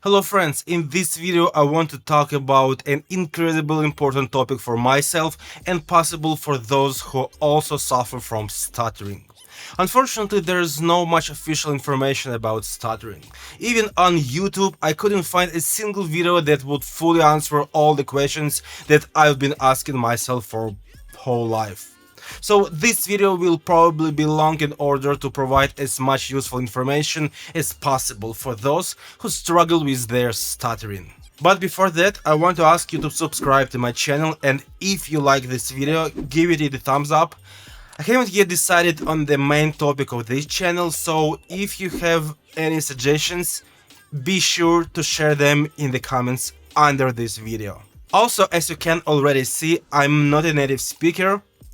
Hello friends, in this video I want to talk about an incredibly important topic for myself and possible for those who also suffer from stuttering. Unfortunately, there is no much official information about stuttering. Even on YouTube, I couldn't find a single video that would fully answer all the questions that I've been asking myself for whole life. So this video will probably be long in order to provide as much useful information as possible for those who struggle with their stuttering. But before that, I want to ask you to subscribe to my channel, and if you like this video, give it a thumbs up. I haven't yet decided on the main topic of this channel, so if you have any suggestions, be sure to share them in the comments under this video. Also, as you can already see, I'm not a native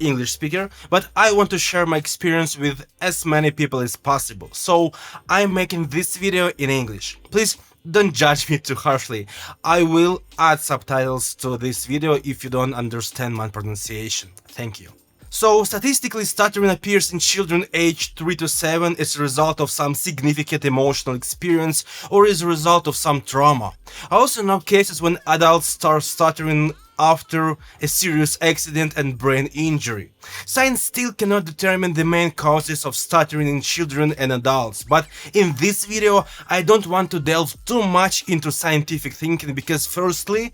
English speaker, but I want to share my experience with as many people as possible, so I'm making this video in English. Please don't judge me too harshly. I will add subtitles to this video if you don't understand my pronunciation. Thank you. So, statistically, stuttering appears in children aged 3 to 7 as a result of some significant emotional experience or as a result of some trauma. I also know cases when adults start stuttering after a serious accident and brain injury. Science still cannot determine the main causes of stuttering in children and adults, but in this video I don't want to delve too much into scientific thinking because firstly,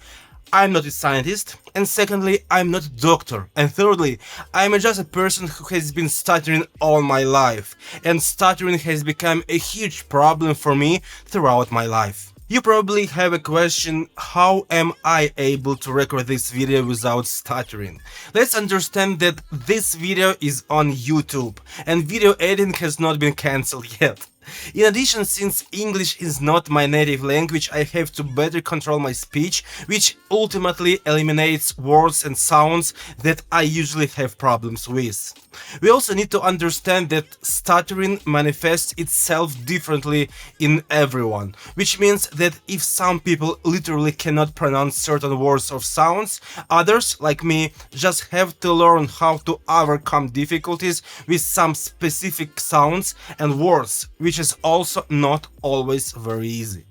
I'm not a scientist, and secondly, I'm not a doctor, and thirdly, I'm just a person who has been stuttering all my life, and stuttering has become a huge problem for me throughout my life. You probably have a question, how am I able to record this video without stuttering? Let's understand that this video is on YouTube, and video editing has not been cancelled yet. In addition, since English is not my native language, I have to better control my speech, which ultimately eliminates words and sounds that I usually have problems with. We also need to understand that stuttering manifests itself differently in everyone, which means that if some people literally cannot pronounce certain words or sounds, others, like me, just have to learn how to overcome difficulties with some specific sounds and words, which is also not always very easy.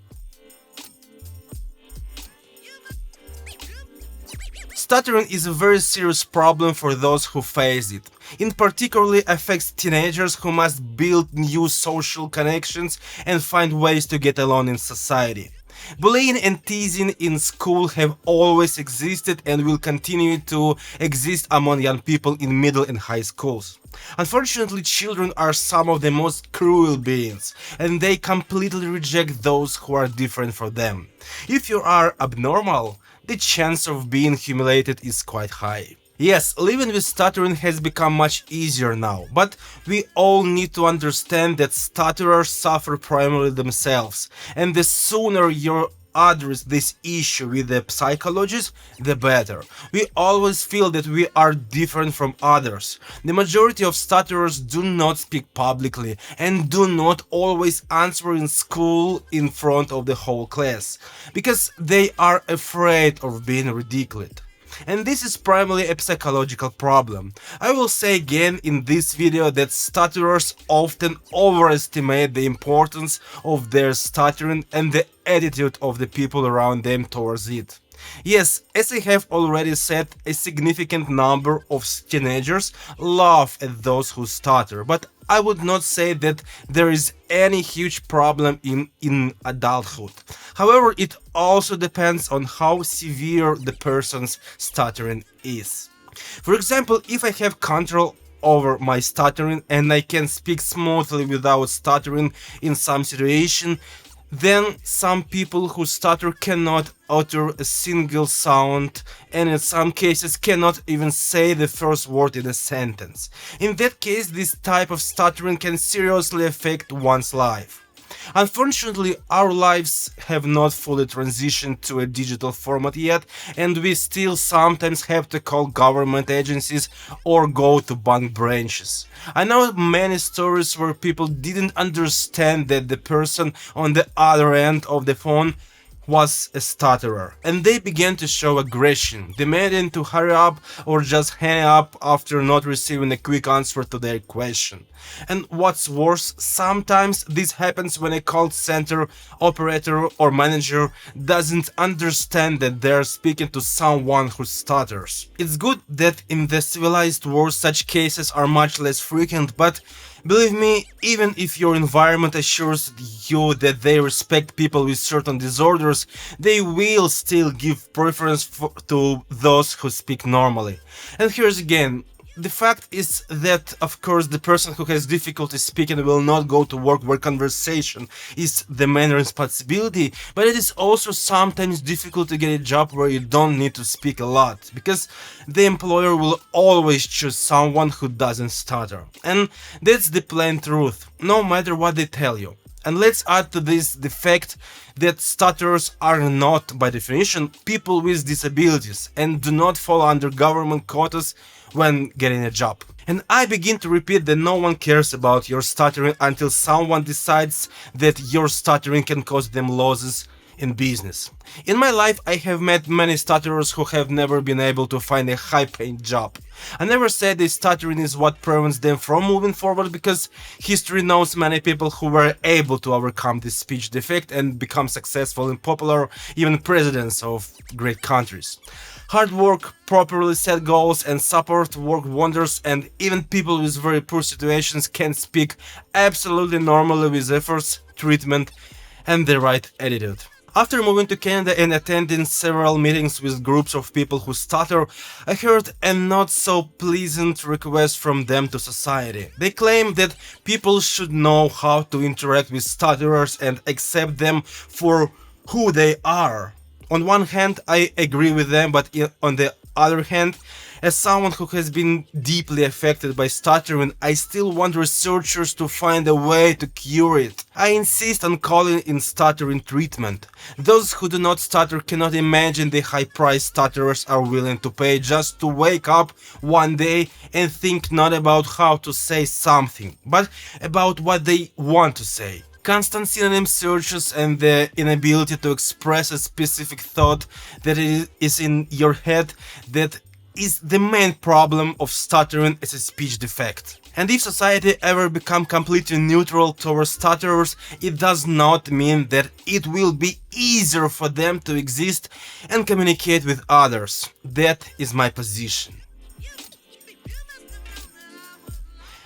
Stuttering is a very serious problem for those who face it. It particularly affects teenagers who must build new social connections and find ways to get along in society. Bullying and teasing in school have always existed and will continue to exist among young people in middle and high schools. Unfortunately, children are some of the most cruel beings, and they completely reject those who are different from them. If you are abnormal, the chance of being humiliated is quite high. Yes, living with stuttering has become much easier now, but we all need to understand that stutterers suffer primarily themselves, and the sooner you address this issue with the psychologist, the better. We always feel that we are different from others. The majority of stutterers do not speak publicly and do not always answer in school in front of the whole class, because they are afraid of being ridiculed. And this is primarily a psychological problem. I will say again in this video that stutterers often overestimate the importance of their stuttering and the attitude of the people around them towards it. Yes, as I have already said, a significant number of teenagers laugh at those who stutter, but I would not say that there is any huge problem in adulthood. However, it also depends on how severe the person's stuttering is. For example, if I have control over my stuttering and I can speak smoothly without stuttering in some situation, then some people who stutter cannot utter a single sound and in some cases cannot even say the first word in a sentence. In that case, this type of stuttering can seriously affect one's life. Unfortunately, our lives have not fully transitioned to a digital format yet, and we still sometimes have to call government agencies or go to bank branches. I know many stories where people didn't understand that the person on the other end of the phone was a stutterer, and they began to show aggression, demanding to hurry up or just hang up after not receiving a quick answer to their question. And what's worse, sometimes this happens when a call center operator or manager doesn't understand that they're speaking to someone who stutters. It's good that in the civilized world such cases are much less frequent, but believe me, even if your environment assures you that they respect people with certain disorders, they will still give preference to those who speak normally. And here's again, the fact is that, of course, the person who has difficulty speaking will not go to work where conversation is the main responsibility, but it is also sometimes difficult to get a job where you don't need to speak a lot, because the employer will always choose someone who doesn't stutter. And that's the plain truth, no matter what they tell you. And let's add to this the fact that stutterers are not, by definition, people with disabilities and do not fall under government quotas when getting a job. And I begin to repeat that no one cares about your stuttering until someone decides that your stuttering can cause them losses in business. In my life, I have met many stutterers who have never been able to find a high-paying job. I never said that stuttering is what prevents them from moving forward, because history knows many people who were able to overcome this speech defect and become successful and popular, even presidents of great countries. Hard work, properly set goals and support work wonders, and even people with very poor situations can speak absolutely normally with efforts, treatment and the right attitude. After moving to Canada and attending several meetings with groups of people who stutter, I heard a not so pleasant request from them to society. They claim that people should know how to interact with stutterers and accept them for who they are. On one hand, I agree with them, but on the other hand, as someone who has been deeply affected by stuttering, I still want researchers to find a way to cure it. I insist on calling in stuttering treatment. Those who do not stutter cannot imagine the high price stutterers are willing to pay just to wake up one day and think not about how to say something, but about what they want to say. Constant synonym searches and the inability to express a specific thought that is in your head, that is the main problem of stuttering as a speech defect. And if society ever become completely neutral towards stutterers, it does not mean that it will be easier for them to exist and communicate with others. That is my position.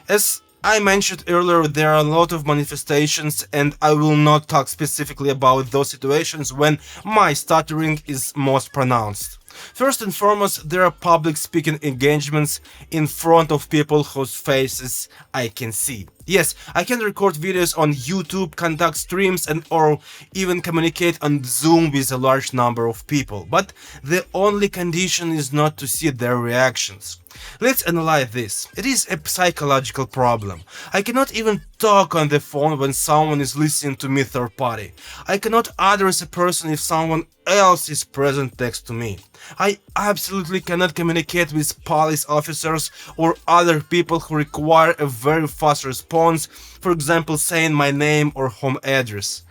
As I mentioned earlier, there are a lot of manifestations, and I will not talk specifically about those situations when my stuttering is most pronounced. First and foremost, there are public speaking engagements in front of people whose faces I can see. Yes, I can record videos on YouTube, conduct streams and or even communicate on Zoom with a large number of people, but the only condition is not to see their reactions. Let's analyze this. It is a psychological problem. I cannot even talk on the phone when someone is listening to me third party. I cannot address a person if someone else is present next to me. I absolutely cannot communicate with police officers or other people who require a very fast response, for example saying my name or home address.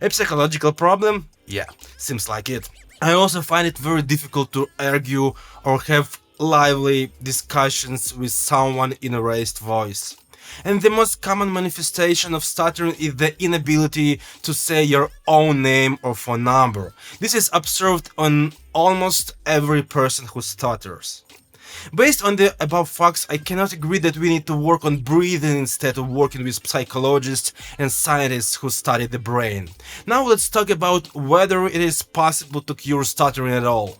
A psychological problem? Yeah, seems like it. I also find it very difficult to argue or have lively discussions with someone in a raised voice. And the most common manifestation of stuttering is the inability to say your own name or phone number. This is observed on almost every person who stutters. Based on the above facts, I cannot agree that we need to work on breathing instead of working with psychologists and scientists who study the brain. Now let's talk about whether it is possible to cure stuttering at all.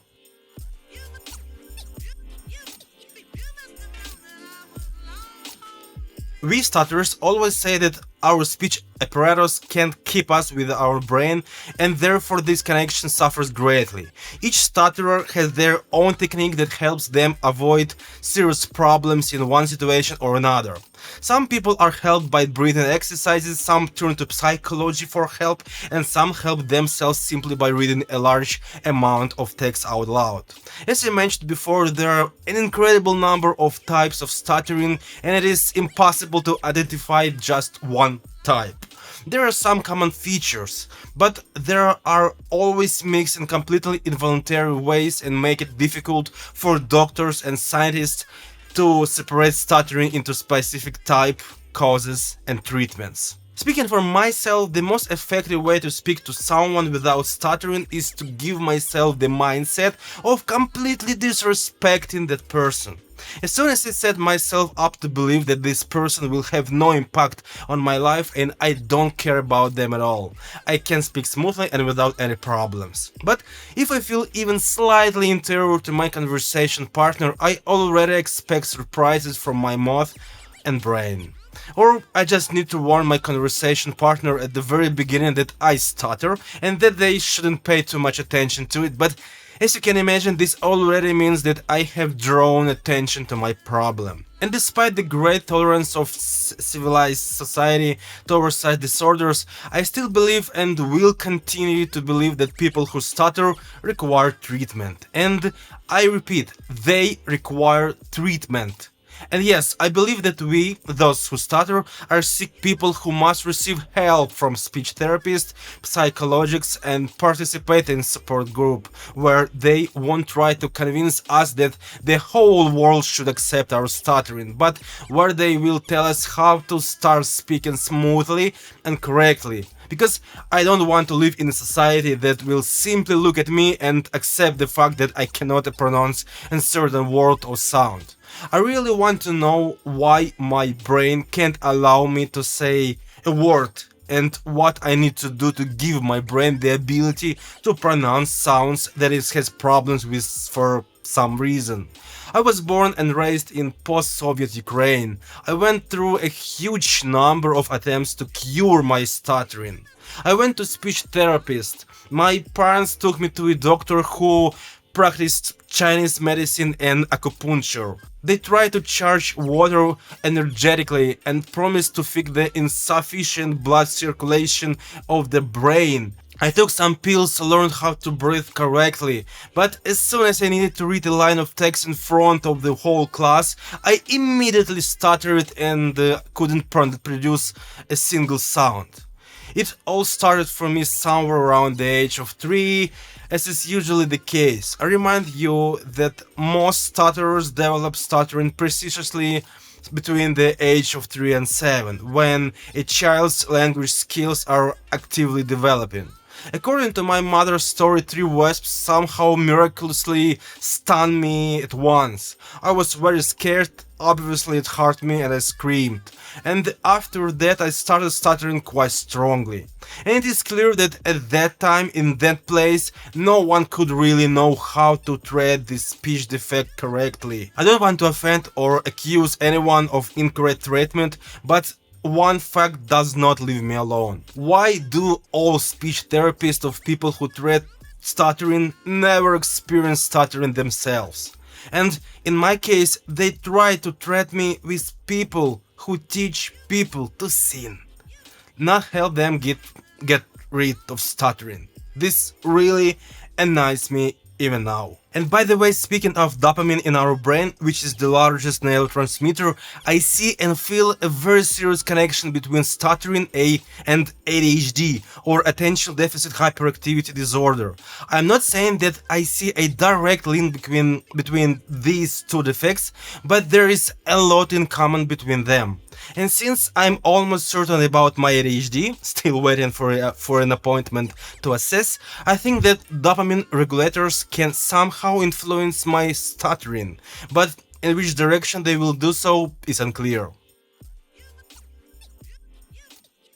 We stutterers always say that our speech apparatus can't keep us with our brain, and therefore this connection suffers greatly. Each stutterer has their own technique that helps them avoid serious problems in one situation or another. Some people are helped by breathing exercises, some turn to psychology for help, and some help themselves simply by reading a large amount of text out loud. As I mentioned before, there are an incredible number of types of stuttering, and it is impossible to identify just one type. There are some common features, but there are always mixed in completely involuntary ways and make it difficult for doctors and scientists to separate stuttering into specific type, causes, and treatments. Speaking for myself, the most effective way to speak to someone without stuttering is to give myself the mindset of completely disrespecting that person. As soon as I set myself up to believe that this person will have no impact on my life and I don't care about them at all, I can speak smoothly and without any problems. But if I feel even slightly inferior to my conversation partner, I already expect surprises from my mouth and brain. Or I just need to warn my conversation partner at the very beginning that I stutter and that they shouldn't pay too much attention to it, but as you can imagine, this already means that I have drawn attention to my problem. And despite the great tolerance of civilized society towards such disorders, I still believe and will continue to believe that people who stutter require treatment. And I repeat, they require treatment. And yes, I believe that we, those who stutter, are sick people who must receive help from speech therapists, psychologists, and participate in support group, where they won't try to convince us that the whole world should accept our stuttering, but where they will tell us how to start speaking smoothly and correctly. Because I don't want to live in a society that will simply look at me and accept the fact that I cannot pronounce a certain word or sound. I really want to know why my brain can't allow me to say a word and what I need to do to give my brain the ability to pronounce sounds that it has problems with for some reason. I was born and raised in post-Soviet Ukraine. I went through a huge number of attempts to cure my stuttering. I went to speech therapist. My parents took me to a doctor who practiced Chinese medicine and acupuncture. They tried to charge water energetically and promised to fix the insufficient blood circulation of the brain. I took some pills to learn how to breathe correctly, but as soon as I needed to read a line of text in front of the whole class, I immediately stuttered and couldn't produce a single sound. It all started for me somewhere around the age of 3, as is usually the case. I remind you that most stutterers develop stuttering precisely between the age of 3 and 7, when a child's language skills are actively developing. According to my mother's story, 3 wasps somehow miraculously stunned me at once. I was very scared, obviously it hurt me and I screamed. And after that I started stuttering quite strongly. And it is clear that at that time, in that place, no one could really know how to treat this speech defect correctly. I don't want to offend or accuse anyone of incorrect treatment, but one fact does not leave me alone. Why do all speech therapists of people who treat stuttering never experience stuttering themselves? And in my case, they try to treat me with people who teach people to sing, not help them get rid of stuttering. This really annoys me even now. And by the way, speaking of dopamine in our brain, which is the largest neurotransmitter, I see and feel a very serious connection between stuttering and ADHD, or attention deficit hyperactivity disorder. I'm not saying that I see a direct link between these two defects, but there is a lot in common between them. And since I'm almost certain about my ADHD, still waiting for an appointment to assess, I think that dopamine regulators can somehow influence my stuttering, but in which direction they will do so is unclear.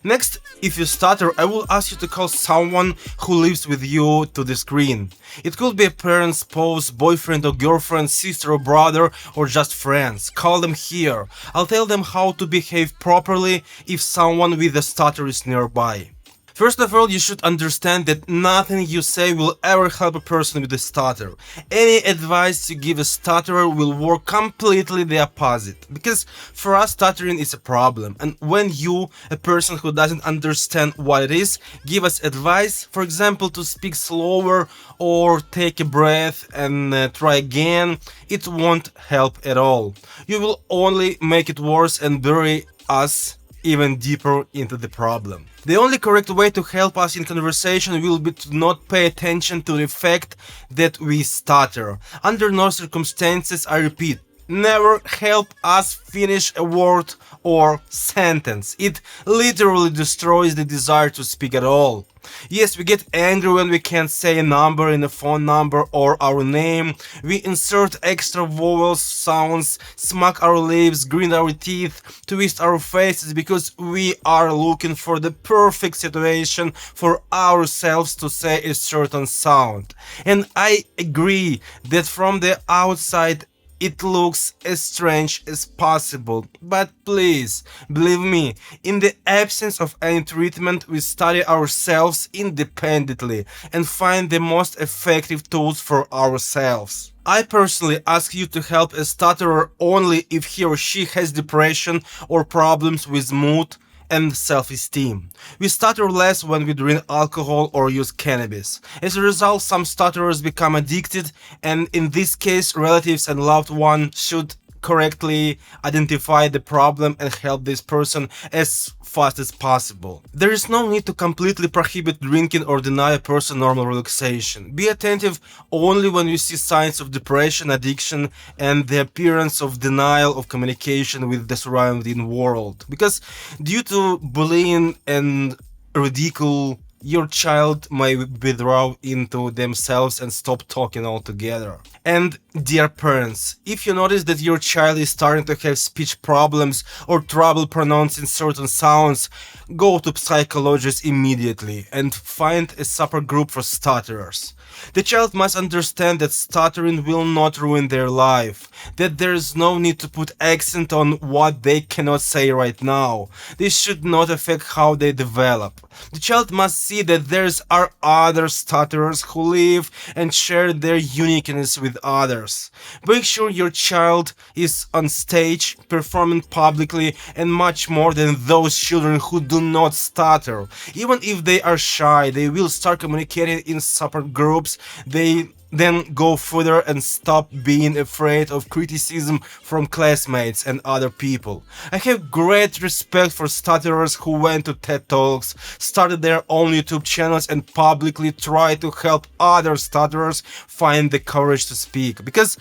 Next, if you stutter, I will ask you to call someone who lives with you to the screen. It could be a parent, spouse, boyfriend or girlfriend, sister or brother, or just friends. Call them here. I'll tell them how to behave properly if someone with a stutter is nearby. First of all, you should understand that nothing you say will ever help a person with a stutter. Any advice you give a stutterer will work completely the opposite, because for us stuttering is a problem, and when you, a person who doesn't understand what it is, give us advice, for example to speak slower or take a breath and try again, it won't help at all. You will only make it worse and bury us even deeper into the problem. The only correct way to help us in conversation will be to not pay attention to the fact that we stutter. Under no circumstances, I repeat, never help us finish a word or sentence. It literally destroys the desire to speak at all. Yes, we get angry when we can't say a number in a phone number or our name. We insert extra vowel sounds, smack our lips, grind our teeth, twist our faces because we are looking for the perfect situation for ourselves to say a certain sound. And I agree that from the outside it looks as strange as possible, but please, believe me, in the absence of any treatment, we study ourselves independently and find the most effective tools for ourselves. I personally ask you to help a stutterer only if he or she has depression or problems with mood and self-esteem. We stutter less when we drink alcohol or use cannabis. As a result, some stutterers become addicted, and in this case, relatives and loved ones should correctly identify the problem and help this person as fast as possible. There is no need to completely prohibit drinking or deny a person normal relaxation. Be attentive only when you see signs of depression, addiction, and the appearance of denial of communication with the surrounding world. Because due to bullying and ridicule, your child may withdraw into themselves and stop talking altogether. And dear parents, if you notice that your child is starting to have speech problems or trouble pronouncing certain sounds, go to psychologists immediately and find a support group for stutterers. The child must understand that stuttering will not ruin their life, that there is no need to put accent on what they cannot say right now. This should not affect how they develop. The child must see that there are other stutterers who live and share their uniqueness with others. Make sure your child is on stage, performing publicly, and much more than those children who do not stutter. Even if they are shy, they will start communicating in support groups. They then go further and stop being afraid of criticism from classmates and other people. I have great respect for stutterers who went to TED Talks, started their own YouTube channels, and publicly try to help other stutterers find the courage to speak. Because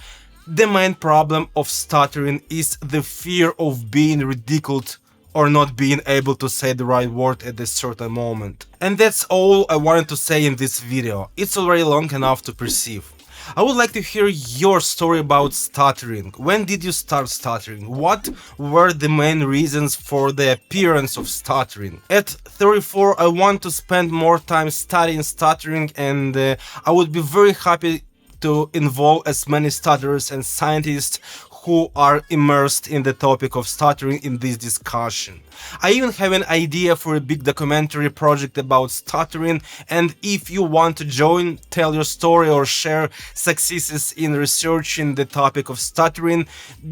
the main problem of stuttering is the fear of being ridiculed or not being able to say the right word at a certain moment. And that's all I wanted to say in this video. It's already long enough to perceive. I would like to hear your story about stuttering. When did you start stuttering? What were the main reasons for the appearance of stuttering? At 34, I want to spend more time studying stuttering, and I would be very happy to involve as many stutterers and scientists who are immersed in the topic of stuttering in this discussion. I even have an idea for a big documentary project about stuttering, and if you want to join, tell your story or share successes in researching the topic of stuttering,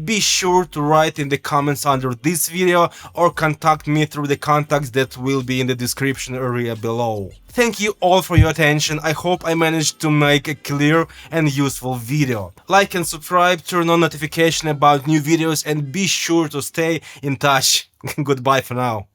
be sure to write in the comments under this video or contact me through the contacts that will be in the description area below. Thank you all for your attention. I hope I managed to make a clear and useful video. Like and subscribe, turn on notification about new videos, and be sure to stay in touch. Goodbye for now.